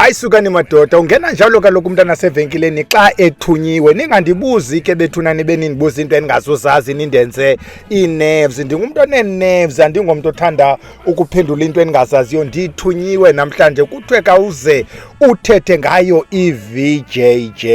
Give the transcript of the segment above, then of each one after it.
Hayi sukani madoda, ungena njalo kaloku umntana sevenkileni xa ethunyiwe. Ningandibuzi ke bethuna nibe nindibuza into engazuzazi nindenze ii-nerves. Ndingumuntu onee-nerves, andingomntu othanda ukuphendula into engazaziyo. Ndithunyiwe namhlanje kuthiwe kawuze uthethe ngayo i-VJJ.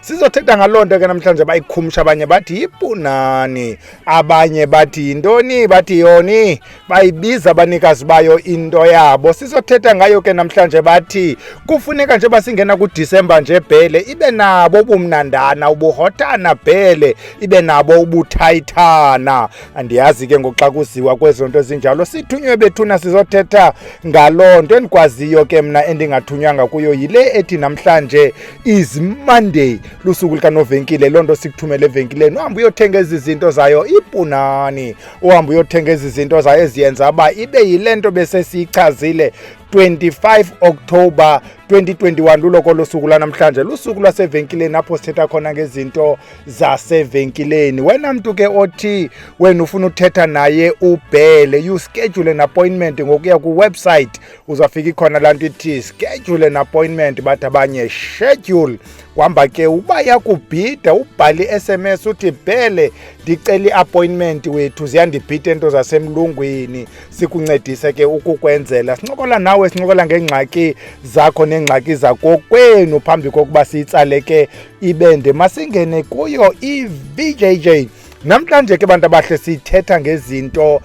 Sizothetha ngaloo nto ke namhlanje bayikhumsha, abanye bathi yipunani, abanye bathi yintoni, bathi Yoni, bayibiza abanikazi bayo into yabo. Sizothetha ngayo ke namhlanje bathi kufuneka nje basingena kuDisemba nje bhele ibe nabo ubumnandana, ubuhotana bhele ibe nabo ubuthayithana. Andiyazi ke ngoxa kuziwa kwezo nto zinjalo. Sithunywe bethuna sizothetha ngaloo nto. Endikwaziyo ke mna endingathunywanga kuyo yile ethi namhlanje is Monday, lusuku likanovenkile. Loo nto sikuthumele evenkileni uhambe uyothenga ezi zinto zayo ipunani, uhambe uyothenga ezi zinto zayo eziyenza uba ibe yile nto besesiyichazile. 25 October 2021 luloko lusuku lanamhlanje, lusuku lwasevenkileni apho sithetha khona ngezinto zasevenkileni. Wena mntu ke othi wena ufuna uthetha naye ubhele, you schedule an appointment ngokuya kuwebsite, uzafika ikhona laa nto ithi schedule an appointment, bathi abanye schedule. Wamba ke uba yakubhida ubhali i-SMS uthi bhele ndicela i-appointment wethu, ziyandibhida into zasemlungwini, sikuncedise ke ukukwenzela. Sincokola nawe, sincokola ngengxaki zakho neengxaki zakokwenu phambi kokuba siyitsaleke ibende. Masingene kuyo i-VJJ. Namhlanje ke bantu abahle sithetha ngezinto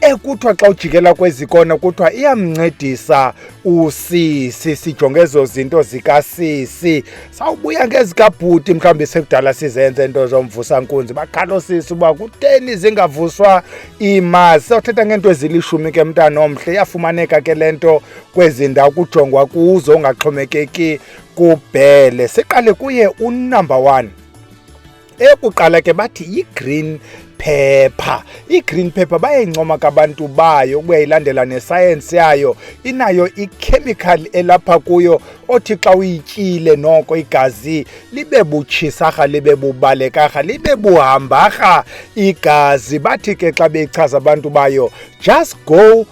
ekuthiwa xa ujikela kwezikona kuthiwa iyamncedisa usisi. Sijonge ezo zinto zikasisi. Sawubuya ngezikabhuti mhlawumbi sekudala sizenze into zomvusankunzi, bakhala osisi uba kuteni zingavuswa imazi. Sawuthetha ngeento ezilishumi ke mntana omhle. Iyafumaneka ke le nto kwezi ndawo kujongwa kuzo, ungaxhomekeki kubhele. Siqale kuye unumber 1. Ekuqala ke bathi yi-green pepper. I-green pepper bayayincoma kabantu bayo ukuba ilandela nesayensi yayo. Inayo ikhemikhali elapha kuyo othi xa uyityile noko igazi libe butshisarha, libe bubalekaha, libe buhambarha igazi. Bathi ke xa beyichaza abantu bayo, just go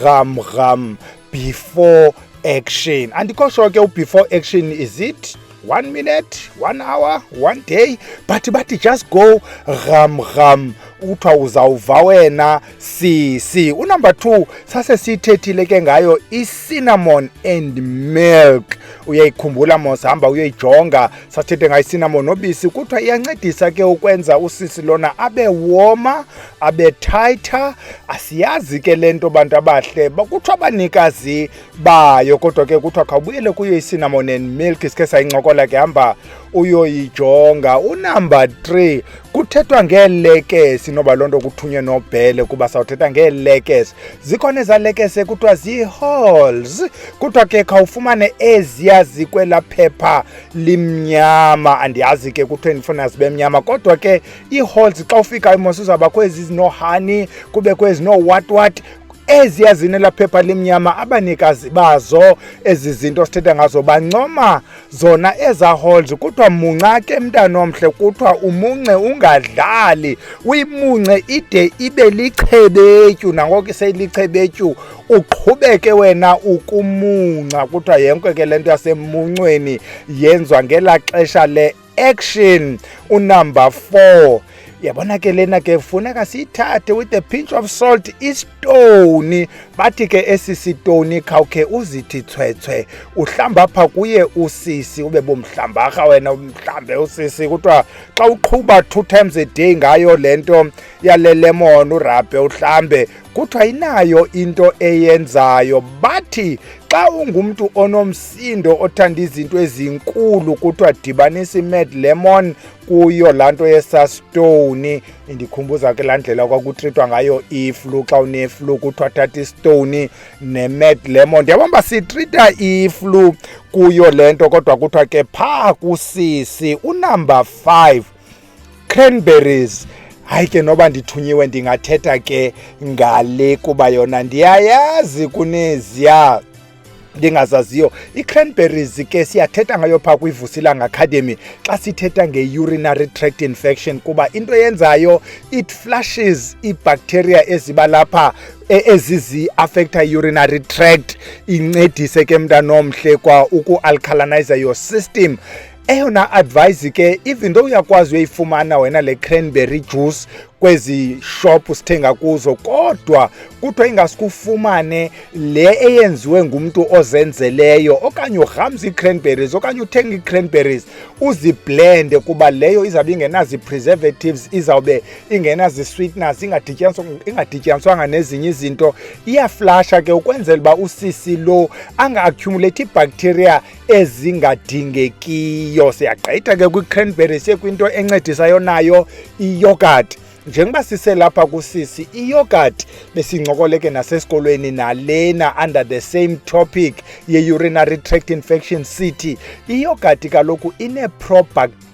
ram before action. Andikho sure ke before action is it 1 minute, 1 hour, 1 day, but just go ram uthiwa uzawuva wena sisi. Unumber 2 sase sithethile ke ngayo i-cinnamon and milk. Uyayikhumbula mos, hamba uyoyijonga. Sasithethe ngayo i-cinnamon nobisi, kuthiwa iyancedisa ke ukwenza usisi lona abe woma, abe tighter. Asiyazi ke le nto bantu abahle, kuthiwa abanikazi bayo, kodwa ke kuthiwa khawubuyele kuyo i-cinnamon and milk. Sikhe sayincokola ke, hamba uyoyijonga. Unumber 3 kuthethwa ngeelekesi, noba loo nto kuthunywe nobhele kuba sawuthetha ngeelekesi. Zikhona ezalekese kuthiwa zii-holes. Kuthiwa ke khawufumane eziya zikwela phepha limnyama. Andiyazi ke kuthiwe ndifuna zibe mnyama, kodwa ke ii-holes xa ufika imosi uzawuba kwezi zinohani, kube kwezi no-what. Eziya zinela phepha limnyama, abanikazi bazo ezi zinto sithetha ngazo bancoma zona eza holes. Kuthiwa munca ke mntana omhle, kuthiwa umunce ungadlali, uyimunce ide ibe lichebetyu. Nangoko seyilichebetyu uqhubeke wena ukumunca. Kuthiwa yonke ke le nto yasemuncweni yenziwa ngela xesha le-action. Unumber 4 yabona ke lena ke funeka siyithathe with a pinch of salt, istone. Bathi ke esi sitone khawukhe uzithi thwethwe, uhlamba apha kuye usisi, ube bumhlambarha wena, umhlambe usisi. Kuthiwa xa uqhuba 2 times a day ngayo le nto yale lemon urabhe uhlambe, kuthiwa inayo into eyenzayo. Bathi xa ungumntu onomsindo othanda izinto ezinkulu, kuthiwa dibanisa i-mad lemon kuyo laa nto yesastone. Indikhumbuza ke laa ndlela kwakutritwa ngayo iflu. Xa uneflu kuthiwa thatha istone ne-mad lemon. Ndiyabona sitrita iflu kuyo le nto, kodwa kuthiwa ke phaa kusisi. Unumber 5 cranberries. Hayi ke noba ndithunyiwe ndingathetha ke ngale kuba yona ndiyayazi kuneziya ndingazaziyo. I-cranberries ke siyathetha ngayo phaa kwiVusilanga Academy xa sithetha nge-urinary tract infection, kuba into yenzayo it flushes i-bacteria eziba lapha ezizi-affecta urinary tract, incedise ke mntanomhle kwa uku-alkalinize your system. Eyona advice ke, even though uyakwazi uyayifumana wena le cranberry juice kwezi shop sithenga kuzo, kodwa kuthiwa ingasikufumane le eyenziwe ngumntu ozenzeleyo, okanye ugramza ii-cranberries okanye uthenga ii-cranberries uziblende, kuba leyo izawube ingenazo ii-preservatives, izawube ingenazo ii-sweeteners, ingadityaniswanga nezinye izinto. Iyaflasha ke ukwenzela uba usisi lo anga-accumulate iibacteria ezingadingekiyo. Siyagqitha ke kwi-cranberries, siye kwinto encedisayo nayo, iyogurt. Njengoba siselapha kusisi, iyogurt besincokoleke ke nasesikolweni nalena under the same topic ye-urinary tract infection city. Iyogurt kaloku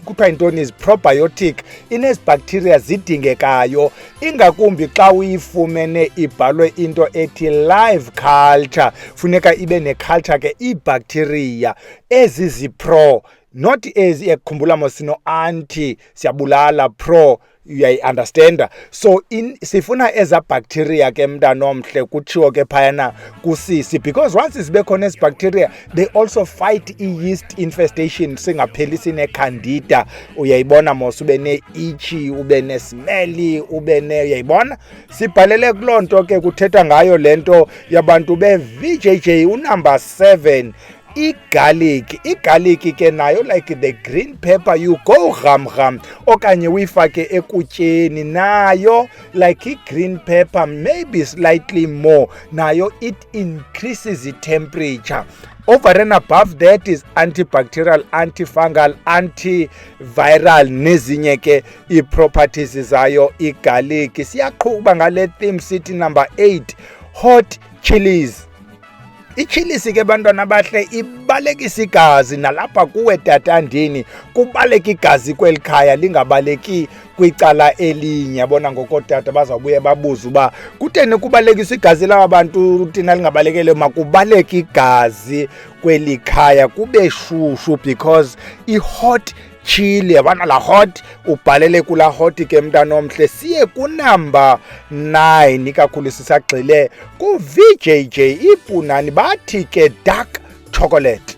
kuthiwa yintoni, is-probiotic, inezibacteria zidingekayo, ingakumbi xa uyifumene ibhalwe into ethi live culture. Funeka ibe neculture ke iibacteria ezizipro, not ezi ekhumbula mosino anti, siyabulala, pro, uyayi-understanda. So sifuna eza bacteria ke mntanomhle, kutshiwo ke phayana kusisi, because once zibe khona ezi bacteria they also fight i-yeast infestation, singapheli sine-candida. Uyayibona mos, ube ne-itchy, ube ne-smelly, uyayibona. Sibhalele kuloo nto ke kuthetha ngayo le nto yabantu be-VJJ unumber 7. Igarlic ke nayo, like the green pepper, you go ram okanye uyifake ekutyeni, nayo like i-green pepper, maybe slightly more, nayo it increases the temperature. Over and above that is antibacterial, antifungal, antiviral nezinye ke ii-properties zayo igarlic. Siyaqhuba ngale theme sithi number 8, hot chilies. Ichilisi ke bantwana bahle ibalekisa igazi, nalapha kuwe tatandini kubaleka igazi kweli khaya, lingabaleki kwicala elinye. Yabona ngokotata bazawubuye babuze uba kutheni kubalekisa igazi laba bantu thina lingabalekele. Makubaleka igazi kweli khaya kube shushu, because i-hot chili, yabona la hot, ubhalele kula hot ke mntanomhle. Siye kunumber 9, ikakhulu sisagxile ku-VJJ. iPunani bathi ke dark chocolate.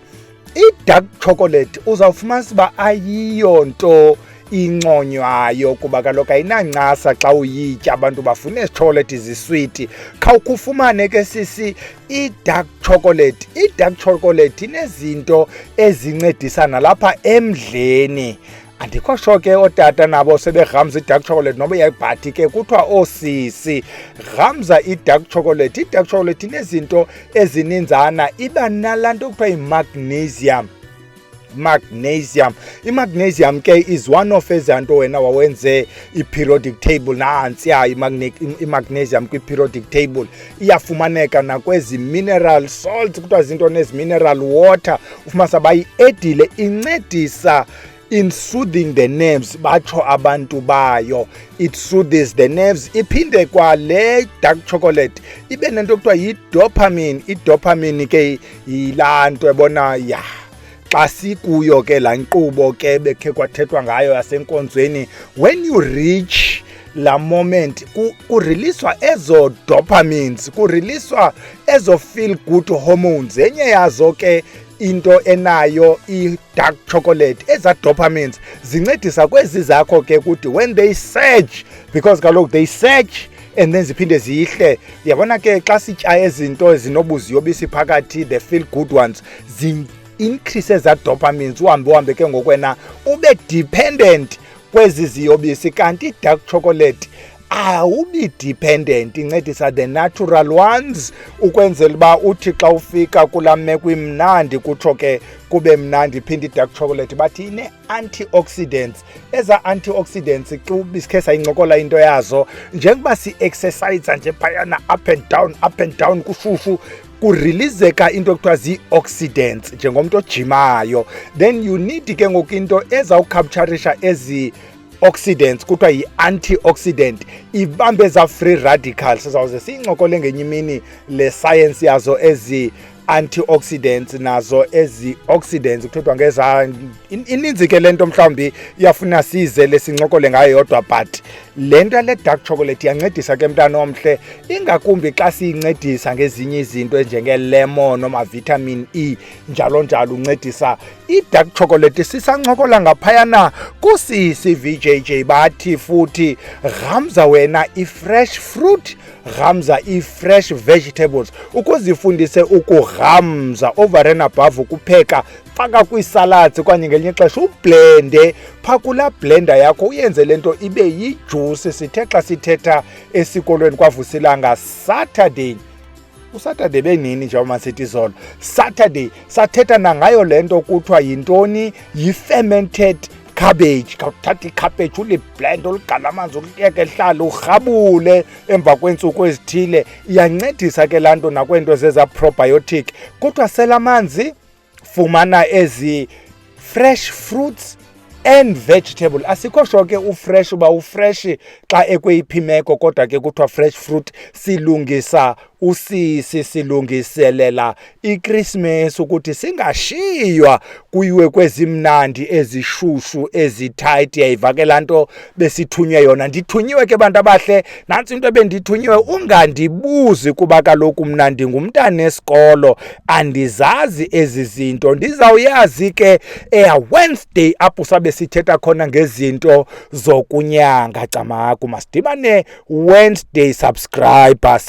I-dark chocolate uzawufumanisa uba ayiyo nto inconywayo, kuba kaloku ayinancasa xa uyitya. Abantu bafuna ezi-chocolate ziswiti. Khawukufumane ke sisi i-dark chocolate. I-dark chocolate inezinto ezincedisana lapha emdleni. Andikho sure ke ootata nabo sebegramza i-dark chocolate, noba iyayibhathi ke kuthiwa oosisi. Gramza i-dark chocolate. I-dark chocolate inezinto ezininzana, iba nalaa nto kuthiwa yi-magnesium. I-magnesium ke is one of ezanto wena wawenze i-periodic table, nantsiya i-magnesium kwi-periodic table. Iyafumaneka nakwezi mineral salts, kuthiwa zinto nezi-mineral water, ufumanisa bayi-edile, incedisa in soothing the nerves, batsho abantu bayo. It soothes the nerves. Iphinde kwa le dark chocolate ibe nento kuthiwa yi-dopamine. I-dopamine ke yilaa nto ebona xa sikuyo ke laa nkqubo ke bekhe kwathethwa ngayo yasenkonzweni, when you reach la moment kuriliswa ezo dopamines, kuriliswa ezo feel good hormones. Enye yazo ke into enayo i-dark chocolate, eza dopamines zincedisa kwezi zakho ke kuthi when they surge, because kaloku they surge and then ziphinde zihle. Yabona ke xa sitya ezinto ezinobuziyobisi phakathi, the feel good ones, increase eza dopamines, uhambe ke ngokwena ube dependent kwezi ziyobisi. Kanti i-dark chocolate awubi dependent, incedisa the natural ones, ukwenzela uba uthi xa ufika kulaa meko imnandi, kutsho ke kube mnandi. Iphinde i-dark chocolate bathi ine-antioxidants. Eza antioxidants bisikhe sayincokola into yazo, njengoba si-exercise nje phayana up and down kushushu, kurilizeka into ekuthiwa zii-oxidants njengomntu ojimayo. Then you need ke ngoku into ezawukhaptcharisha ezi oxidants, kuthiwa yi-antioxidant, ibambe eza free radicals. Sizawuze siyincokole ngenye imini le science yazo ezi antioxidants nazo ezi-oxidants kuthethwa ngeza ininzi ke lento mhlawumbi iyafuna size lesincokole ngayo yodwa but lento le dark chocolate iyancedisa ke mntana omhle ingakumbi xa siyincedisa ngezinye izinto njenge-lemon noma vitamin E njalo njalo uncedisa i-dark chocolate sisancokola ngaphayana kusisi VJJ bathi futhi ghamza wena i-fresh fruit ghamza i-fresh vegetables ukuzifundise ukughamza over and above ukupheka faka kwiisalads okanye ngelinye ixesha ublende phaa kulaa blender yakho uyenze lento ibe yijuice sithe xa sithetha esikolweni kwavusilanga Saturday uSaturday benini njengoba sithi izolo Saturday sathetha nangayo lento kuthiwa yintoni yi-fermented cabbage kawuthatha ikhaphetshu uliblend uligala amanzi uliyeke ehlala urhabule emva kweentsuku ezithile iyancedisa ke laa nto nakweento zeza-probiotic kuthiwa sela amanzi fumana ezi fresh fruits and vegetable asikho sho ke ufresh uba ufresh xa ekweyiphi imeko kodwa ke kuthiwa fresh fruit silungisa usisi silungiselela iChristmas ukuthi singashiywa kuyiwe kwezimnandi ezishushu ezitight yayivakela nto besithunywe yona ndithunyiwe ke bantu abahle nantsi into ebendithunyiwe ungandibuzi kuba kaloku mna ndingumntana esikolo andizazi ezi zinto ndizawuyazi ke Wednesday apho sabe sithetha khona ngezinto zokunyanga camaku masidibane Wednesday subscriber